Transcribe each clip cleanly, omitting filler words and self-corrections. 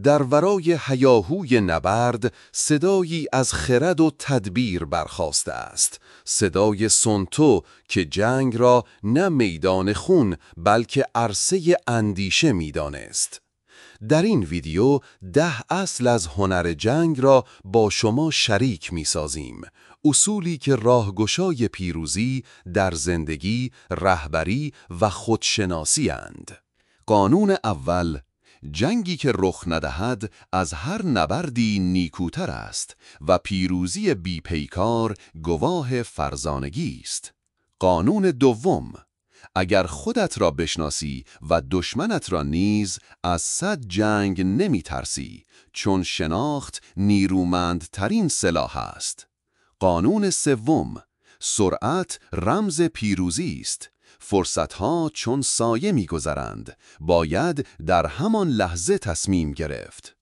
در ورای هیاهوی نبرد صدایی از خرد و تدبیر برخاسته است، صدای سونتو که جنگ را نه میدان خون بلکه عرصه اندیشه می‌دانست. در این ویدیو 10 اصل از هنر جنگ را با شما شریک می‌سازیم، اصولی که راهگشای پیروزی در زندگی، رهبری و خودشناسی اند. قانون اول: جنگی که رخ ندهد از هر نبردی نیکوتر است و پیروزی بی‌پیکار گواه فرزانگی است. قانون دوم: اگر خودت را بشناسی و دشمنت را نیز، از 100 جنگ نمی ترسی، چون شناخت نیرومندترین سلاح است. قانون سوم: سرعت رمز پیروزی است. فرصتها چون سایه می‌گذرند، باید در همان لحظه تصمیم گرفت.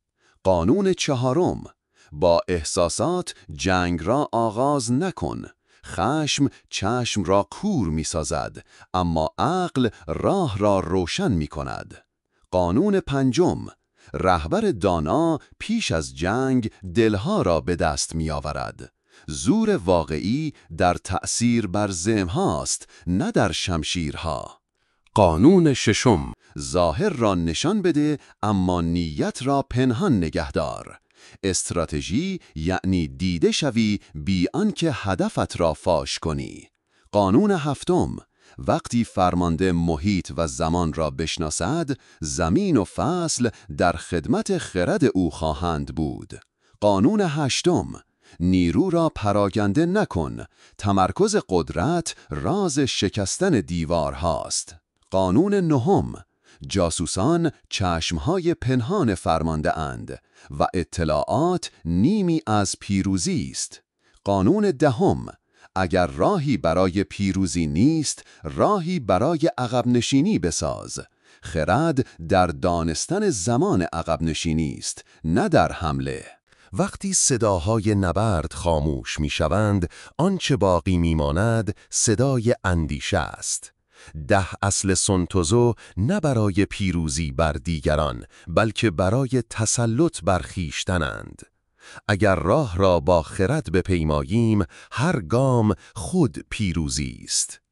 قانون چهارم: با احساسات جنگ را آغاز نکن. خشم چشم را کور می‌سازد، اما عقل راه را روشن می‌کند. قانون پنجم: رهبر دانا پیش از جنگ دلها را به دست می‌آورد. زور واقعی در تأثیر بر ذهن هاست، نه در شمشیرها. قانون ششم: ظاهر را نشان بده اما نیت را پنهان نگهدار. استراتژی یعنی دیده شوی بی آنکه هدفت را فاش کنی. قانون هفتم: وقتی فرمانده محیط و زمان را بشناسد، زمین و فصل در خدمت خرد او خواهند بود. قانون هشتم: نیرو را پراکنده نکن. تمرکز قدرت راز شکستن دیوار هاست. قانون نهم: جاسوسان چشمهای پنهان فرمانده اند و اطلاعات نیمی از پیروزی است. قانون دهم: اگر راهی برای پیروزی نیست، راهی برای عقب نشینی بساز. خرد در دانستن زمان عقب نشینی است، نه در حمله. وقتی صداهای نبرد خاموش می‌شوند، آنچه باقی می‌ماند صدای اندیشه است. 10 اصل سونتوزو نه برای پیروزی بر دیگران، بلکه برای تسلط بر خویشتنند. اگر راه را با خرد بپیماییم، هر گام خود پیروزی است.